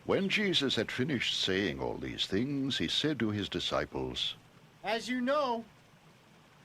When Jesus had finished saying all these things, he said to his disciples, As you know,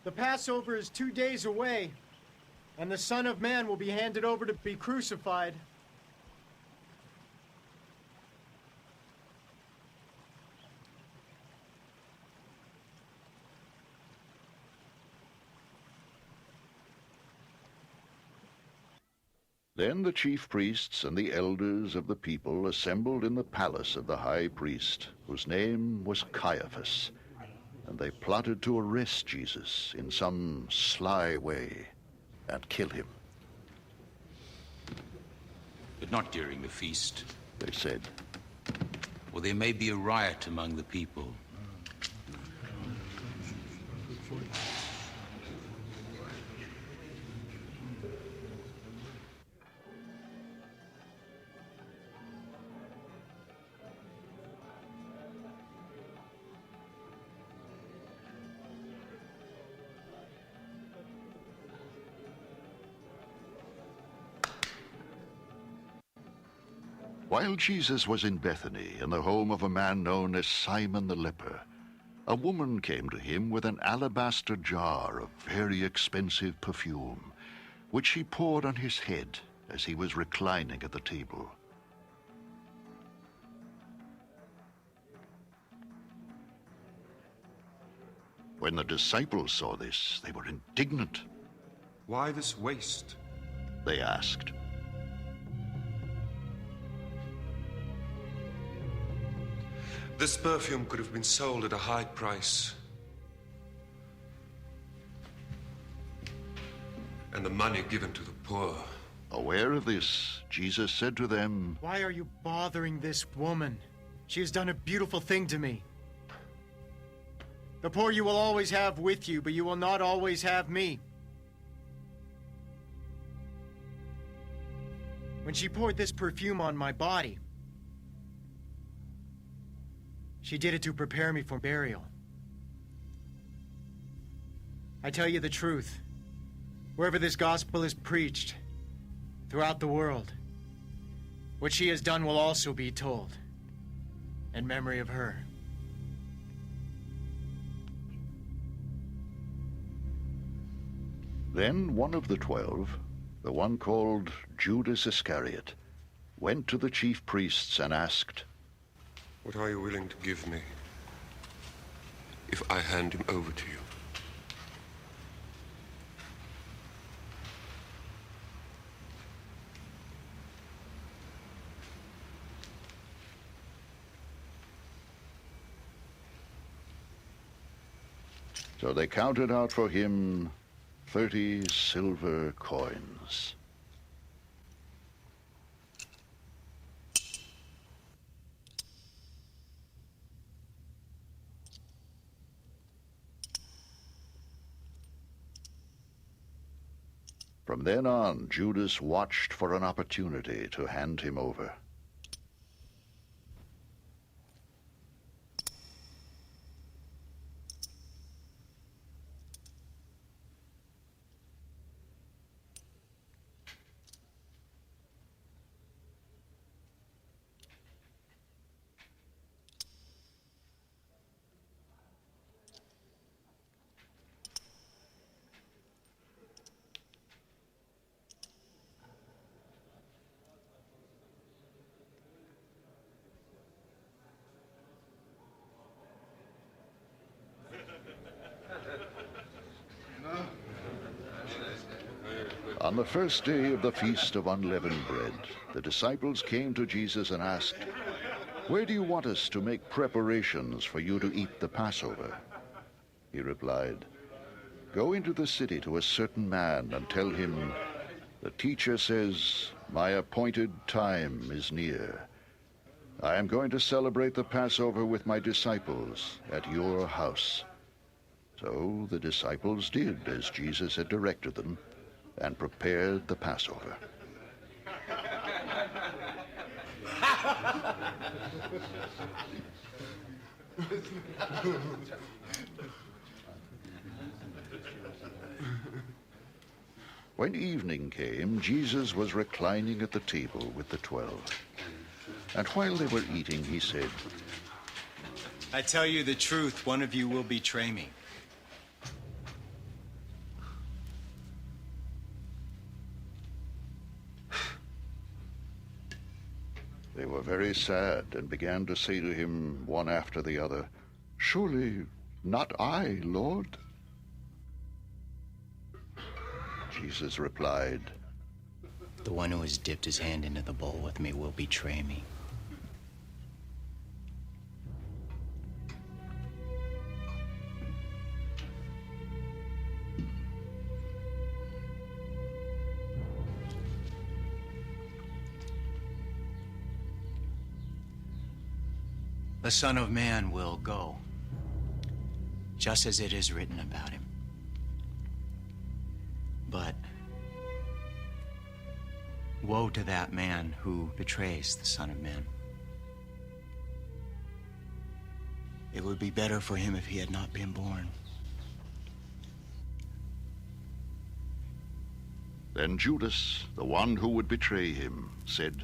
the Passover is 2 days away, and the Son of Man will be handed over to be crucified. Then the chief priests and the elders of the people assembled in the palace of the high priest, whose name was Caiaphas, and they plotted to arrest Jesus in some sly way and kill him. But not during the feast, They said, or there may be a riot among the people. While Jesus was in Bethany, in the home of a man known as Simon the leper, a woman came to him with an alabaster jar of very expensive perfume, which she poured on his head as he was reclining at the table. When the disciples saw this, they were indignant. Why this waste? They asked. This perfume could have been sold at a high price. And the money given to the poor. Aware of this, Jesus said to them, Why are you bothering this woman? She has done a beautiful thing to me. The poor you will always have with you, but you will not always have me. When she poured this perfume on my body, she did it to prepare me for burial. I tell you the truth. Wherever this gospel is preached, throughout the world, what she has done will also be told, in memory of her. Then one of the 12, the one called Judas Iscariot, went to the chief priests and asked, What are you willing to give me if I hand him over to you? So they counted out for him 30 silver coins. From then on, Judas watched for an opportunity to hand him over. On the first day of the Feast of Unleavened Bread, the disciples came to Jesus and asked, "Where do you want us to make preparations for you to eat the Passover?" He replied, "Go into the city to a certain man and tell him, 'The teacher says, my appointed time is near. I am going to celebrate the Passover with my disciples at your house.'" So the disciples did as Jesus had directed them, and prepared the Passover. When evening came, Jesus was reclining at the table with the 12. And while they were eating, he said, I tell you the truth, one of you will betray me. They were very sad and began to say to him one after the other, Surely not I, Lord? Jesus replied, The one who has dipped his hand into the bowl with me will betray me. The Son of Man will go, just as it is written about him. But woe to that man who betrays the Son of Man. It would be better for him if he had not been born. Then Judas, the one who would betray him, said,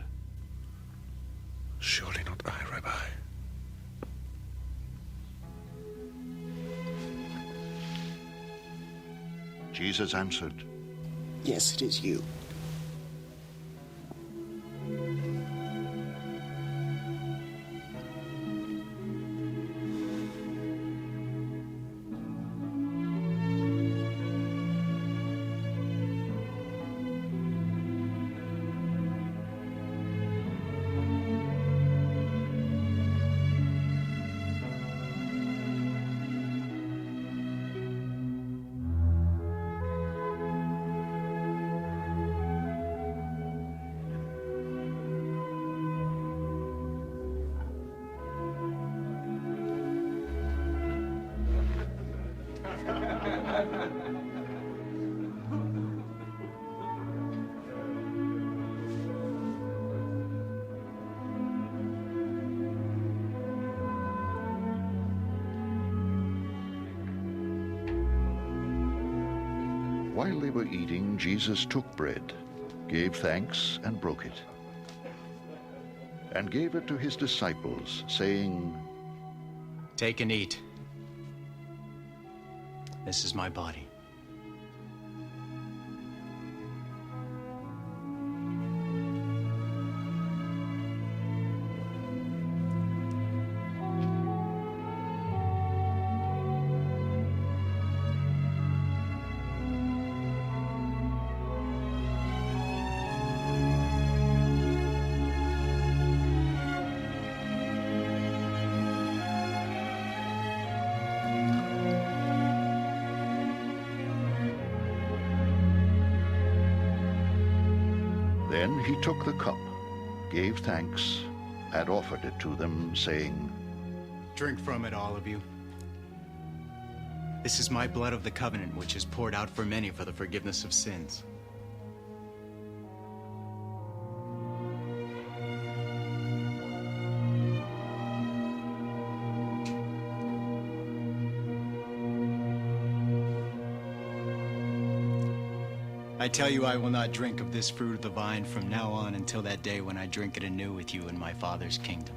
Surely not I, Rabbi. Jesus answered, Yes, it is you. While they were eating, Jesus took bread, gave thanks, and broke it, and gave it to his disciples, saying, Take and eat. This is my body. Then he took the cup, gave thanks, and offered it to them, saying, Drink from it, all of you. This is my blood of the covenant, which is poured out for many for the forgiveness of sins. I tell you, I will not drink of this fruit of the vine from now on until that day when I drink it anew with you in my Father's kingdom.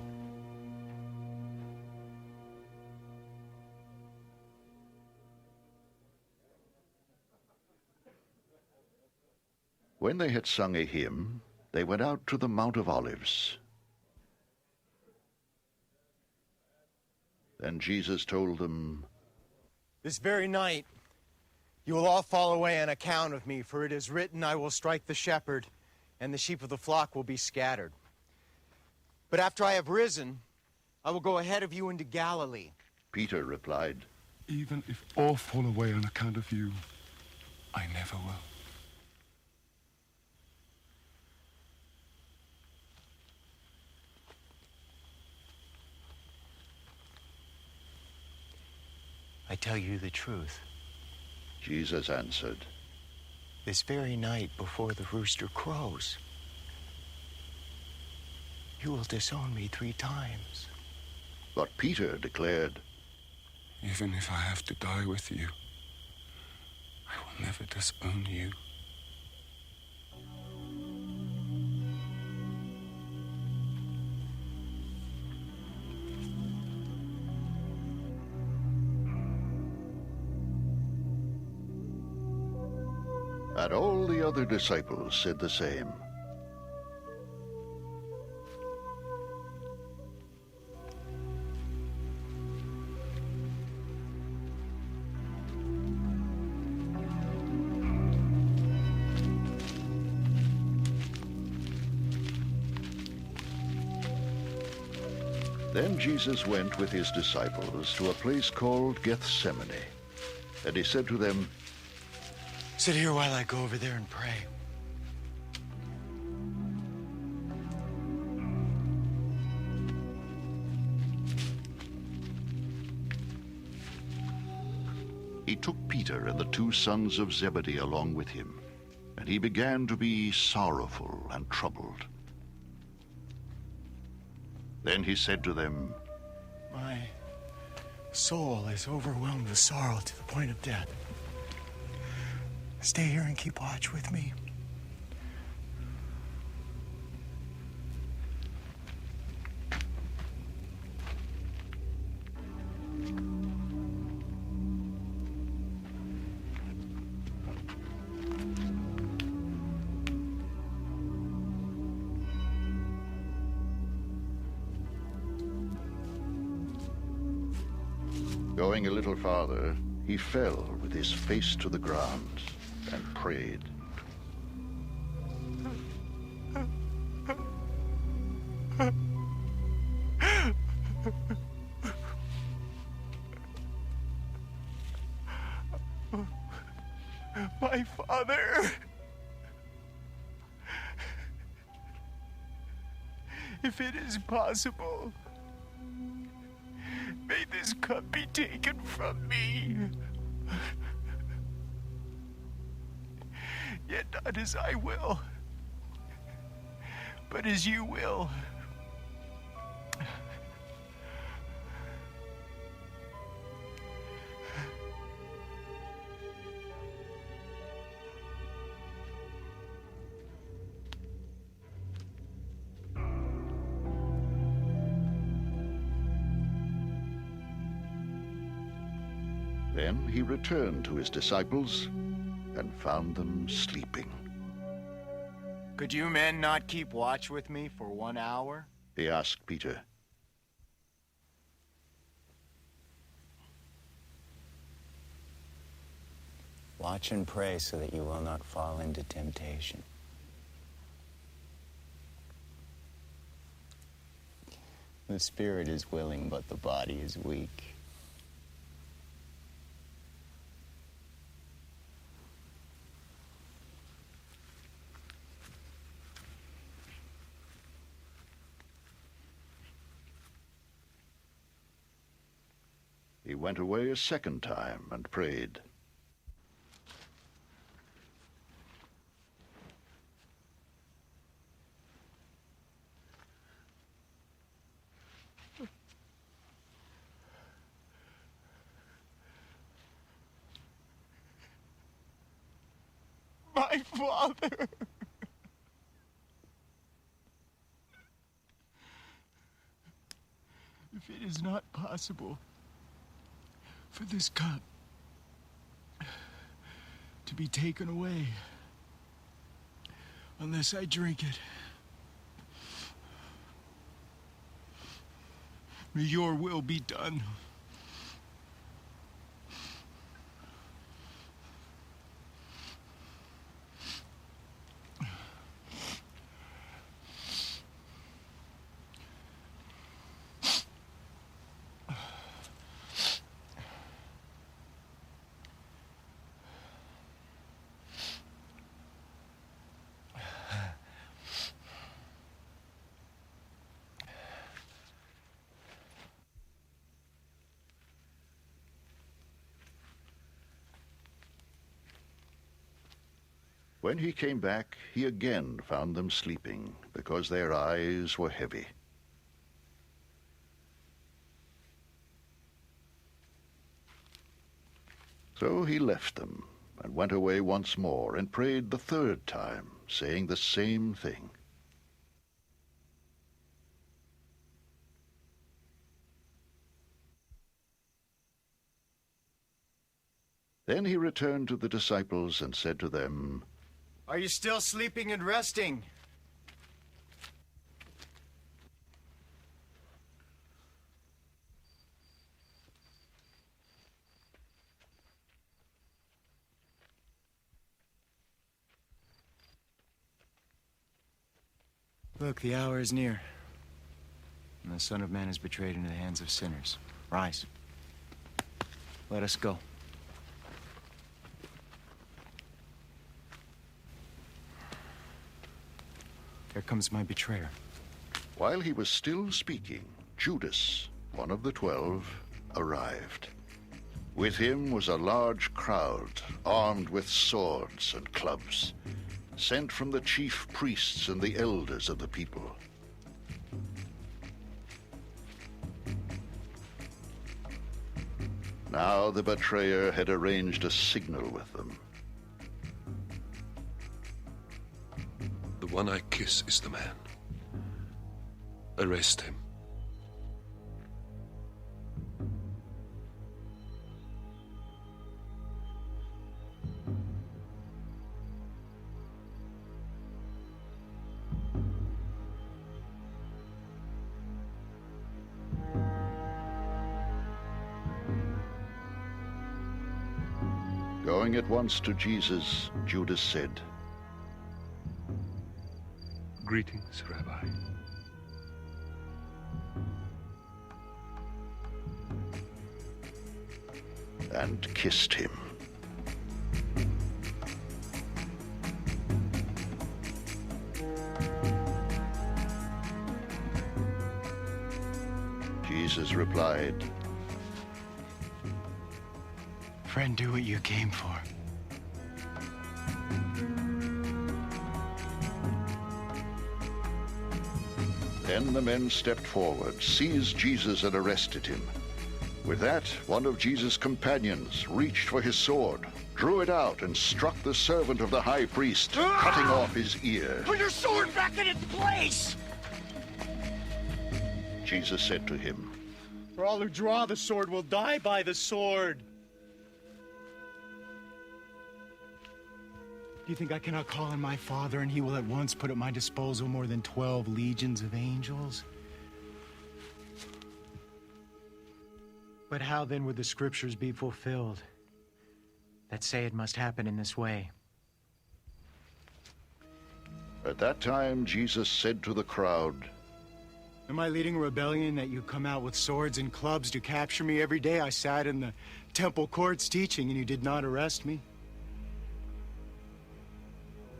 When they had sung a hymn, they went out to the Mount of Olives. Then Jesus told them, This very night, you will all fall away on account of me, for it is written, I will strike the shepherd, and the sheep of the flock will be scattered. But after I have risen, I will go ahead of you into Galilee. Peter replied, Even if all fall away on account of you, I never will. I tell you the truth. Jesus answered, This very night before the rooster crows, you will disown me 3 times. But Peter declared, Even if I have to die with you, I will never disown you. And all the other disciples said the same. Then Jesus went with his disciples to a place called Gethsemane. And he said to them, Sit here while I go over there and pray. He took Peter and the two sons of Zebedee along with him, and he began to be sorrowful and troubled. Then he said to them, My soul is overwhelmed with sorrow to the point of death. Stay here and keep watch with me. Going a little farther, he fell with his face to the ground and prayed. My Father, if it is possible, may this cup be taken from me. Yet not as I will, but as you will. Then he returned to his disciples and found them sleeping. Could you men not keep watch with me for 1 hour? He asked Peter. Watch and pray so that you will not fall into temptation. The spirit is willing, but the body is weak. He went away a second time and prayed. My Father! If it is not possible for this cup to be taken away unless I drink it, may your will be done. When he came back, he again found them sleeping, because their eyes were heavy. So he left them, and went away once more, and prayed the third time, saying the same thing. Then he returned to the disciples and said to them, Are you still sleeping and resting? Look, the hour is near, and the Son of Man is betrayed into the hands of sinners. Rise. Let us go. Here comes my betrayer. While he was still speaking, Judas, one of the 12, arrived. With him was a large crowd, armed with swords and clubs, sent from the chief priests and the elders of the people. Now the betrayer had arranged a signal with them. The one I kiss is the man. Arrest him. Going at once to Jesus, Judas said, Greetings, Rabbi. and kissed him. Jesus replied, Friend, do what you came for. Then the men stepped forward, seized Jesus, and arrested him. With that, one of Jesus' companions reached for his sword, drew it out, and struck the servant of the high priest, cutting off his ear. Put your sword back in its place! Jesus said to him, For all who draw the sword will die by the sword. Do you think I cannot call on my Father, and he will at once put at my disposal more than 12 legions of angels? But how then would the scriptures be fulfilled that say it must happen in this way? At that time, Jesus said to the crowd, Am I leading a rebellion that you come out with swords and clubs to capture me? Every day I sat in the temple courts teaching, and you did not arrest me.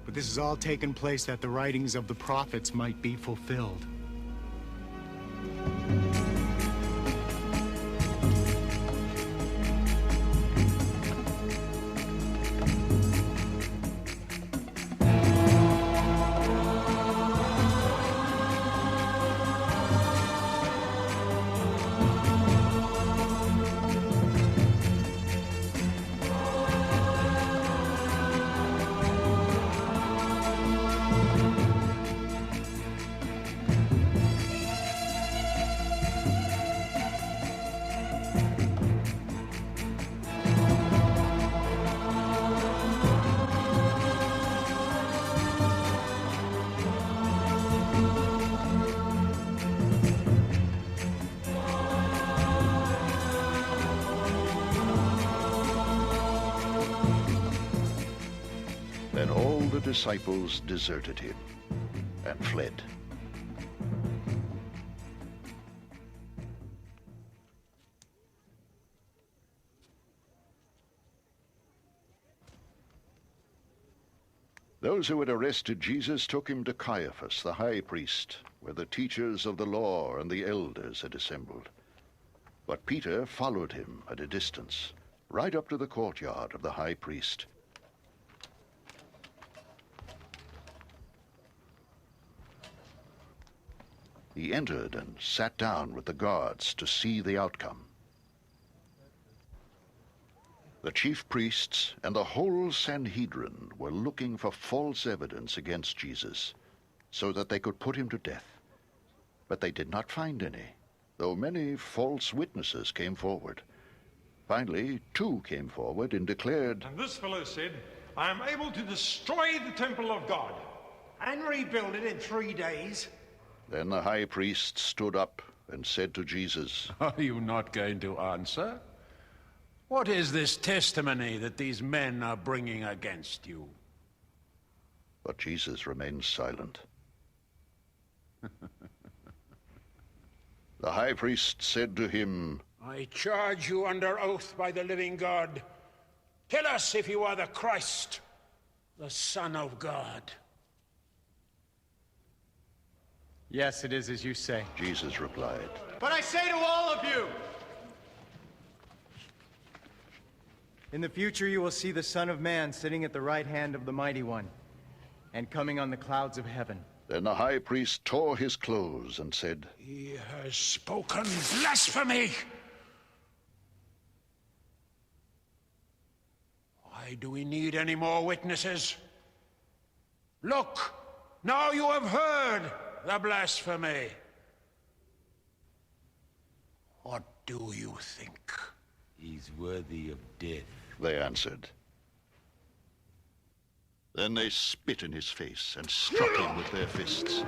But this has all taken place that the writings of the prophets might be fulfilled. Then all the disciples deserted him and fled. Those who had arrested Jesus took him to Caiaphas, the high priest, where the teachers of the law and the elders had assembled. But Peter followed him at a distance, right up to the courtyard of the high priest. He entered and sat down with the guards to see the outcome. The chief priests and the whole Sanhedrin were looking for false evidence against Jesus, so that they could put him to death. But they did not find any, though many false witnesses came forward. Finally, two came forward and declared, And this fellow said, I am able to destroy the temple of God and rebuild it in 3 days. Then the high priest stood up and said to Jesus, Are you not going to answer? What is this testimony that these men are bringing against you? But Jesus remained silent. The high priest said to him, I charge you under oath by the living God. Tell us if you are the Christ, the Son of God. Yes, it is as you say. Jesus replied. But I say to all of you, in the future you will see the Son of Man sitting at the right hand of the Mighty One, and coming on the clouds of heaven. Then the high priest tore his clothes and said, He has spoken blasphemy. Why do we need any more witnesses? Look, now you have heard the blasphemy. What do you think? He's worthy of death. They answered. Then they spit in his face and struck him with their fists.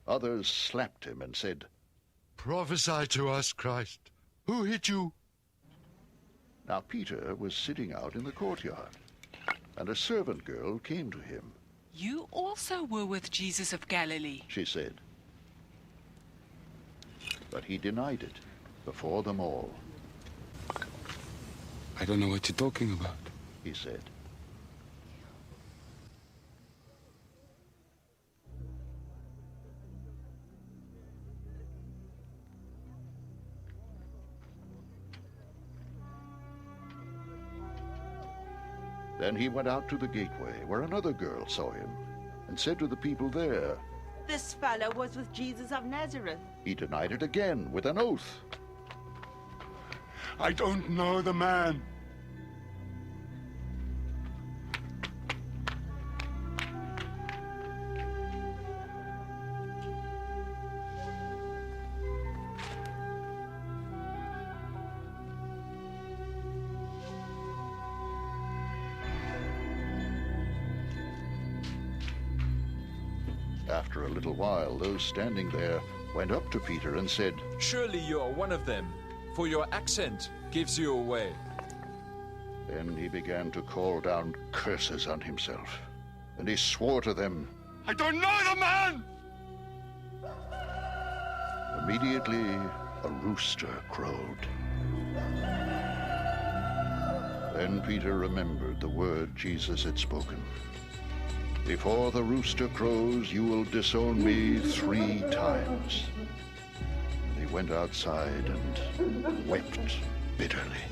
Others slapped him and said, Prophesy to us, Christ. Who hit you? Now Peter was sitting out in the courtyard, and a servant girl came to him. You also were with Jesus of Galilee. She said. But he denied it before them all. I don't know what you're talking about. He said. Then he went out to the gateway, where another girl saw him, and said to the people there, This fellow was with Jesus of Nazareth. He denied it again with an oath. I don't know the man. After a little while, those standing there went up to Peter and said, Surely you are one of them, for your accent gives you away. Then he began to call down curses on himself, and he swore to them, I don't know the man! Immediately, a rooster crowed. Then Peter remembered the word Jesus had spoken. Before the rooster crows, you will disown me 3 times. And he went outside and wept bitterly.